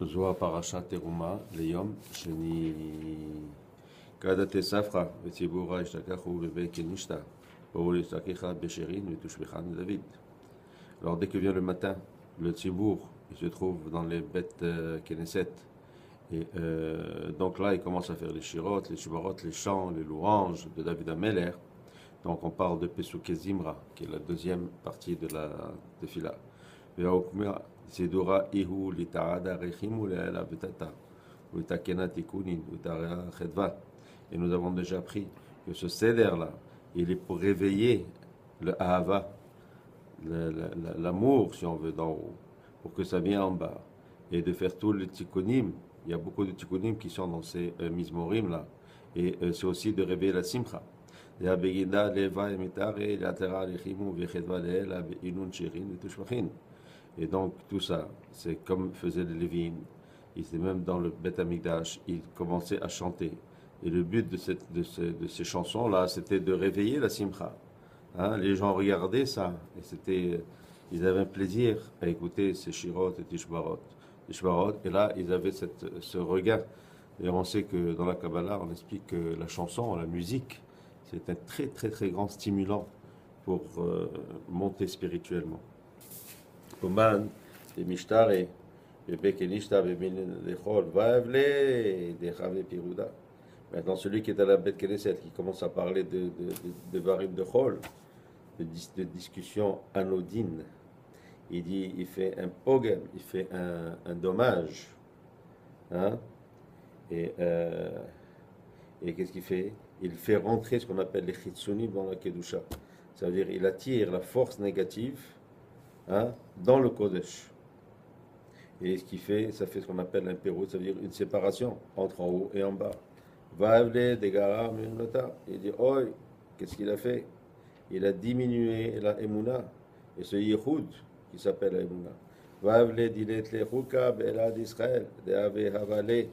זו הפרשת תרומה ליום שני. קדתי ספרא וציבורא ישתכחו בבית כנישתא, בואו להשתכחה בשירין ותושבחן לדוד. Alors dès que vient le matin, le tzibour, il se trouve dans les bêtes Knesset. Et donc là, il commence à faire les shirot, les shivarot, les chants, les louanges de David Ameller. Donc on parle de Pesukei Zimra, qui est la deuxième partie de la tefila. Sidura ihu litarada rechimu le'ela betata, utakena tikunin, utara chedva. Et nous avons déjà appris que ce seder-là, il est pour réveiller le ahava, l'amour, si on veut, d'en haut, pour que ça vienne en bas. Et de faire tout le tikkunim. Il y a beaucoup de tikkunim qui sont dans ces mizmorim-là. Et c'est aussi de réveiller la simcha. Et donc tout ça, c'est comme faisaient les Lévines. Ils étaient même dans le Beth Amikdash, ils commençaient à chanter. Et le but de ces chansons-là, c'était de réveiller la simcha. Hein, les gens regardaient ça, et ils avaient un plaisir à écouter ces shirot et tishbarot. Et là, ils avaient ce regard. Et on sait que dans la Kabbalah, on explique que la chanson, la musique, c'est un très très très grand stimulant pour monter spirituellement. Oman, des mishtare, bébé kenishta, bébé lechol, vaevle, des chave pirouda. Maintenant, celui qui est à la bête Knesset, qui commence à parler de varim de chol, de discussion anodine, il dit, il fait un pogem, il fait un dommage. Hein? Et qu'est-ce qu'il fait? Il fait rentrer ce qu'on appelle les chitsunim dans la kedusha. Ça veut dire il attire la force négative, hein, dans le kodesh. Et ce qu'il fait, ça fait ce qu'on appelle un pérou, ça veut dire une séparation entre en haut et en bas. Vaavle degara minota. Il dit, oi, qu'est-ce qu'il a fait? Il a diminué la emuna, et ce yichud qui s'appelle la emuna. Vaavle dilet lechuka be'ela d'Israël, de'ave havale.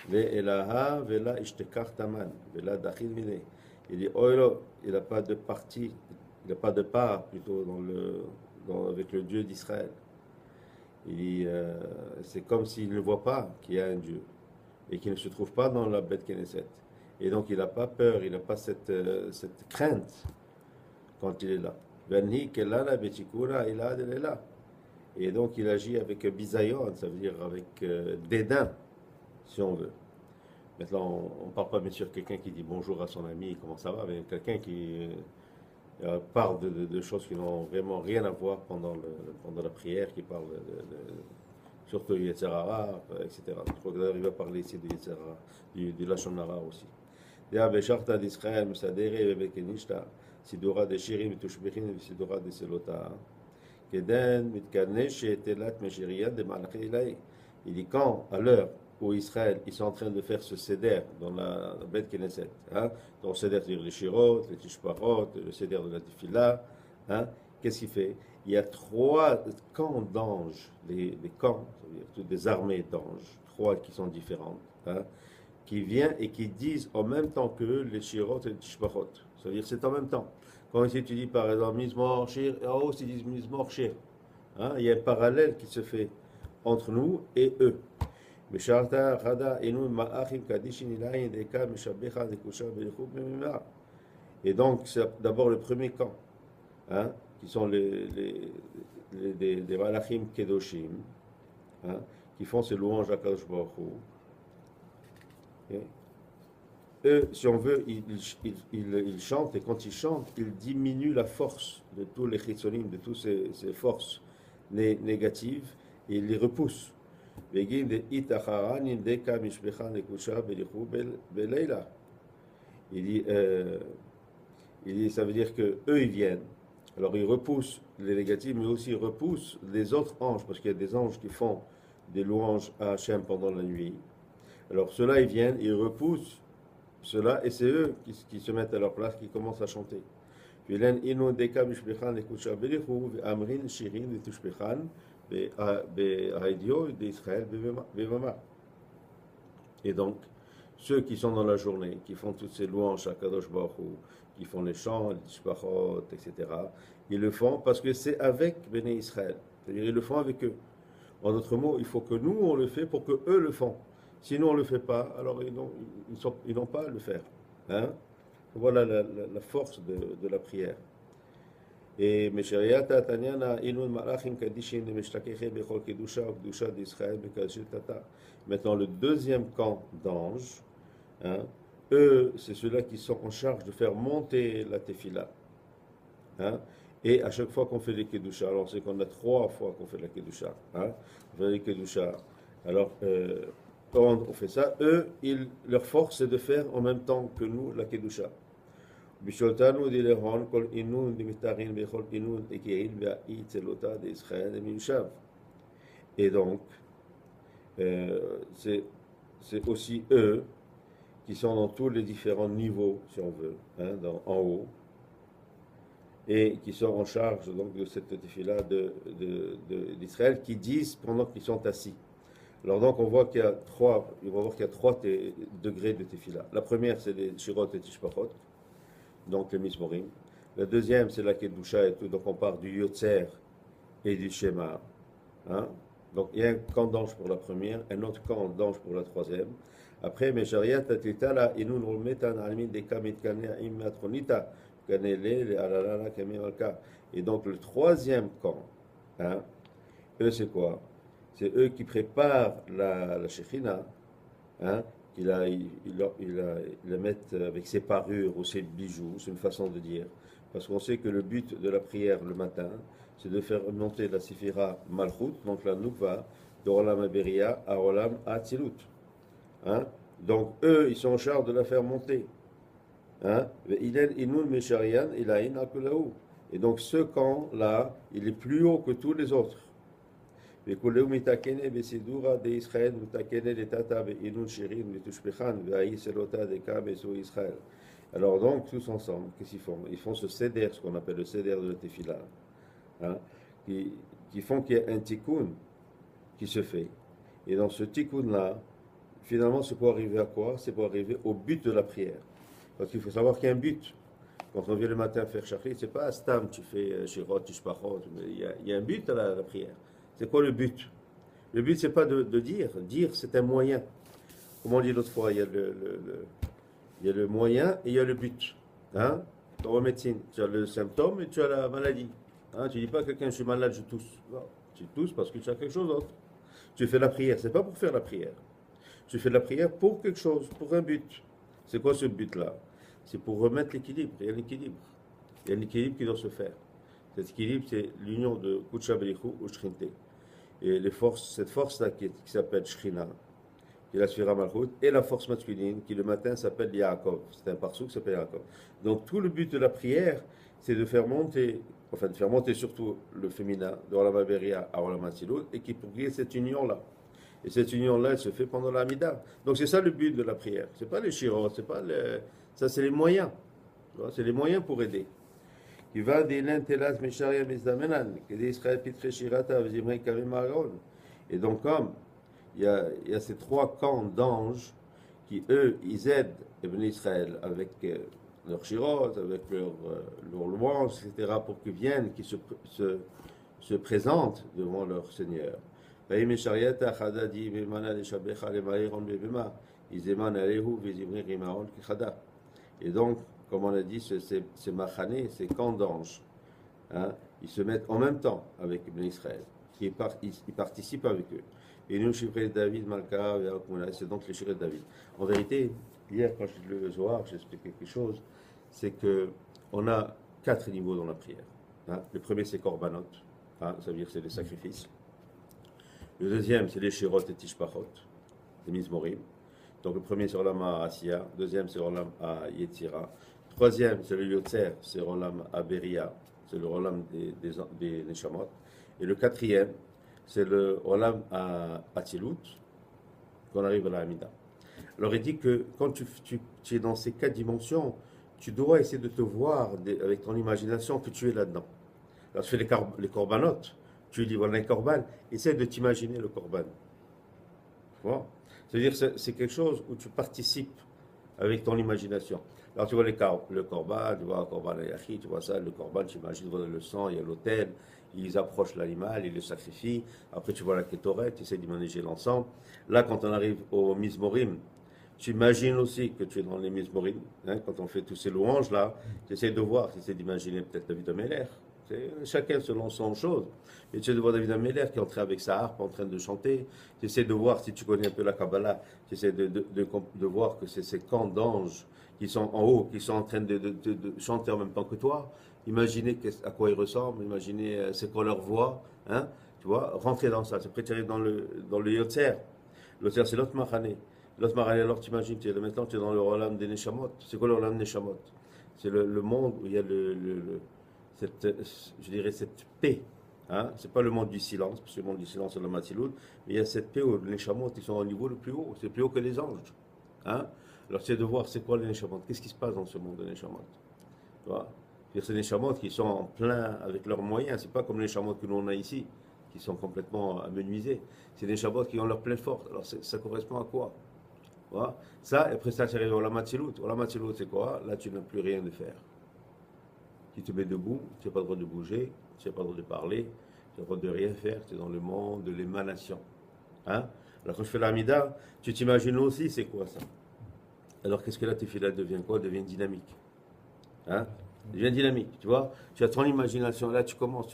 Ve'elaha ve'la ishtekach taman, ve'la dachil mine. Il dit, oh, il n'a pas de partie, il n'a pas de part plutôt avec le Dieu d'Israël. Il dit, c'est comme s'il ne voit pas qu'il y a un Dieu et qu'il ne se trouve pas dans la bête Knesset. Et donc il n'a pas peur, il n'a pas cette crainte quand il est là. Venhi kelala betikura ila delela. Et donc il agit avec bisayon, ça veut dire avec dédain, si on veut. Maintenant, on ne parle pas bien sûr de quelqu'un qui dit bonjour à son ami, comment ça va, mais quelqu'un qui parle de choses qui n'ont vraiment rien à voir pendant la prière, qui parle surtout du Yetzer Hara, etc. Je crois que d'ailleurs il va parler ici du Yetzer Hara, du Lashon Hara aussi. Dea besharta d'Israël, Mesadere, Bebekenishta, Sidora de Shirim, Tushbechin, Sidora de Selota. Keden, Mitkanesh, Telat, Meshiriyan, de Malachi Ilaï. Il dit quand, à l'heure où Israël, ils sont en train de faire ce seder dans la bête Knesset, hein, dans le seder, c'est-à-dire les shirot, les tishparot, le seder de la tefila, hein, qu'est-ce qu'il fait? Il y a 3 camps d'anges, les camps, c'est-à-dire toutes des armées d'anges, 3 qui sont différentes, hein, qui viennent et qui disent en même temps que les shirot et les tishparot. C'est-à-dire c'est en même temps. Quand ici tu dis par exemple Mizmor Shir, en haut ils disent Mizmor Shir. Hein, il y a un parallèle qui se fait entre nous et eux. Et donc, c'est d'abord le premier camp, hein, qui sont des malachim kedoshim, hein, qui font ces louanges à Kadosh Baruch Hu. Eux, si on veut, ils chantent, et quand ils chantent, ils diminuent la force de tous les chitzonim, de toutes ces forces négatives, et ils les repoussent. Il dit, ça veut dire que eux ils viennent. Alors ils repoussent les négatifs, mais aussi ils repoussent les autres anges, parce qu'il y a des anges qui font des louanges à Hachem pendant la nuit. Alors ceux-là ils viennent, ils repoussent ceux-là, et c'est eux qui se mettent à leur place, qui commencent à chanter. Et donc, ceux qui sont dans la journée, qui font toutes ces louanges à Kadosh Baruch Hu, qui font les chants, les tishbachot, etc., ils le font parce que c'est avec Béné Israël. C'est-à-dire, ils le font avec eux. En d'autres mots, il faut que nous, on le fait pour que eux le font. Sinon, on ne le fait pas, alors ils n'ont pas à le faire. Hein? Voilà la force de la prière. Et Meshariata Tanyana Inun Malachim Kadishin Meshtakeche Bechol Kedusha Kedusha d'Israël Bekashil Tata. Maintenant, le deuxième camp d'anges, hein, eux, c'est ceux-là qui sont en charge de faire monter la tefila. Hein, et à chaque fois qu'on fait les Kedusha, alors c'est qu'on a 3 fois qu'on fait la Kedusha. Hein, on fait les Kedusha. Alors, quand on fait ça, eux, leur force, c'est de faire en même temps que nous la Kedusha. בשולטנו דלהון כל עינון דמתארין בכל עינון דקהיל והאי צלותה דישראל מיושב. Et donc, c'est aussi eux qui sont dans tous les différents niveaux, si on veut, hein, en haut, et qui sont en charge donc de cette tefila d'Israël, qui disent pendant qu'ils sont assis. Alors donc on voit qu'il y a 3 degrés de tefila. La première, c'est les shirot et tishpachot, donc les mismorim. La deuxième, c'est la kedusha et tout, donc on part du yotzer et du shema. Hein? Donc il y a un camp d'ange pour la première, un autre camp d'ange pour la troisième. Après, Meshariat Tatitala, Inun Rumetan Almin de Kamitkane Imatronita, Kanele, Alalala, Kamiralka. Et donc le troisième camp, hein, eux c'est quoi? C'est eux qui préparent la Shekhina, hein, ils la mettent avec ses parures ou ses bijoux, c'est une façon de dire. Parce qu'on sait que le but de la prière le matin, c'est de faire monter la Sifira Malchut, donc la Nukva, de Olam Aberia à Olam Atzilut. Hein? Donc eux, ils sont en charge de la faire monter. Hein? Et donc ce camp-là, il est plus haut que tous les autres. Alors donc, tous ensemble, qu'est-ce qu'ils font? Ils font ce seder, ce qu'on appelle le seder de la tefila, hein, qui font qu'il y a un tikkun qui se fait. Et dans ce tikkun-là, finalement, c'est pour arriver à quoi? C'est pour arriver au but de la prière. Parce qu'il faut savoir qu'il y a un but. Quand on vient le matin faire shachrit, c'est pas stam, tu fais shirot, tishpachot, il y a un but à la prière. C'est quoi le but? Le but, c'est pas de dire. Dire, c'est un moyen. Comme on dit l'autre fois, il y a le moyen et il y a le but. Hein? Dans la médecine, tu as le symptôme et tu as la maladie. Hein? Tu dis pas à quelqu'un, je suis malade, je tousse. Non, tu tousses parce que tu as quelque chose d'autre. Tu fais la prière, c'est pas pour faire la prière. Tu fais la prière pour quelque chose, pour un but. C'est quoi ce but-là? C'est pour remettre l'équilibre. Il y a l'équilibre. Il y a l'équilibre qui doit se faire. Cet équilibre, c'est l'union de Kutsha Belichou ou Shrinte. Et cette force-là qui s'appelle Shrina, qui est la Sphira Malchut, et la force masculine qui le matin s'appelle Yaakov. C'est un parsou qui s'appelle Yaakov. Donc tout le but de la prière, c'est de faire monter, surtout le féminin, de Olam Aberia à Olam Atzilut, et qui pour qu'il y ait cette union-là. Et cette union-là, elle se fait pendant l'Amida. Donc c'est ça le but de la prière. C'est pas les shirot, ça c'est les moyens. C'est les moyens pour aider. Qui va des l'intelas mesharia mizamenan, que des Israël pitre shirata vizimrei kavim aron. Et donc comme il y a ces 3 camps d'anges qui eux ils aident Ibn Israël avec leurs shirot, avec leurs louanges, etc. pour qu'ils viennent, qu'ils se présentent devant leur Seigneur. Et donc, comme on a dit, ces machané, ces camps d'anges, hein, ils se mettent en même temps avec Ibn Israël, ils participent avec eux. Et nous, Shivrei David, Malka, c'est donc les Shivrei David. En vérité, hier, quand j'ai lu le Zohar, j'ai expliqué quelque chose, c'est qu'on a 4 niveaux dans la prière. Hein. Le premier, c'est Korbanot, hein, ça veut dire c'est les sacrifices. Le deuxième, c'est les Shirot et Tishpachot, les Mizmorim. Donc le premier, c'est Olam Asiya. Deuxième, c'est Olam Yetzira. Troisième, c'est le Yotzer, c'est Olam Beria, c'est le Olam des Neshamot. Et le quatrième, c'est le Olam Atzilut, qu'on arrive à la Hamida. Alors il dit que quand tu es dans ces 4 dimensions, tu dois essayer de te voir avec ton imagination que tu es là-dedans. Alors tu fais les korbanot. Tu dis, voilà un korban, essaie de t'imaginer le korban. Voilà. C'est-à-dire c'est quelque chose où tu participes avec ton imagination. Alors tu vois le korban, tu vois le korban ayachi, tu vois ça, le korban, tu imagines, voilà le sang, il y a l'autel, ils approchent l'animal, ils le sacrifient. Après tu vois la kétoret, tu essaies d'imaginer l'ensemble. Là, quand on arrive au Mizmorim, tu imagines aussi que tu es dans les Mizmorim, hein, quand on fait tous ces louanges-là, tu essaies de voir, tu essaies d'imaginer peut-être David Ameller. Chacun selon son chose. Et tu essaies de voir David Ameller qui est entré avec sa harpe en train de chanter. Tu essaies de voir, si tu connais un peu la Kabbalah, tu essaies de voir que c'est ces camps d'anges qui sont en haut, qui sont en train de chanter en même temps que toi. Imaginez à quoi ils ressemblent, imaginez c'est quoi leur voix. Hein, tu vois, rentrer dans ça. Après, tu arrives dans le Yotzer. Le Yotzer, c'est l'autre Mahane. L'autre Mahane, alors tu imagines, maintenant tu es dans le Rolam des Neshamot. C'est quoi le Rolam des Neshamot? C'est le monde où il y a cette, je dirais, cette paix. Hein? C'est pas le monde du silence, parce que le monde du silence c'est le Matiloud, mais il y a cette paix où les Neshamot ils sont au niveau le plus haut. C'est plus haut que les anges. Hein? Alors c'est de voir c'est quoi les Neshamot. Qu'est-ce qui se passe dans ce monde des Neshamot? Tu vois? C'est des Neshamot qui sont en plein avec leurs moyens. C'est pas comme les Neshamot que nous on a ici, qui sont complètement amenuisés. C'est des Neshamot qui ont leur pleine force. Alors ça correspond à quoi? Voilà. Ça, et après ça, tu arrives au Lamatzilut. Au Lamatzilut, c'est quoi? Là, tu n'as plus rien de faire. Tu te mets debout, tu n'as pas le droit de bouger, tu n'as pas le droit de parler, tu n'as pas le droit de rien faire, tu es dans le monde de l'émanation. Hein? Alors, quand je fais l'Amida, tu t'imagines aussi, c'est quoi ça? Alors, qu'est-ce que là, tes filles devient quoi? Devient dynamique. Hein? Devient dynamique, tu vois? Tu as ton imagination, là, tu commences,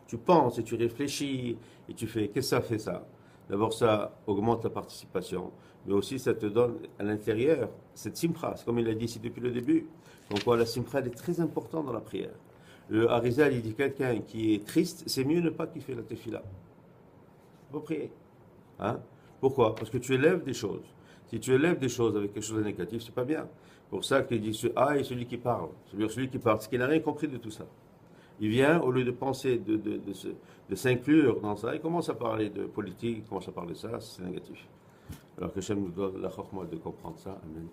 tu penses et tu réfléchis et tu fais, qu'est-ce que ça fait ça? D'abord, ça augmente la participation, mais aussi ça te donne à l'intérieur cette simcha. C'est comme il a dit ici depuis le début. Donc, la simcha, elle est très importante dans la prière. Le Harizal, il dit quelqu'un qui est triste, c'est mieux ne pas kiffer la tefila. Il faut prier. Hein? Pourquoi? Parce que tu élèves des choses. Si tu élèves des choses avec quelque chose de négatif, c'est pas bien. Pour ça qu'il dit ah et celui qui parle. Celui qui parle, parce qu'il n'a rien compris de tout ça. Il vient, au lieu de penser, de s'inclure dans ça, il commence à parler de politique, il commence à parler de ça, c'est négatif. Alors que Hachem nous donne la chorma de comprendre ça. Amen.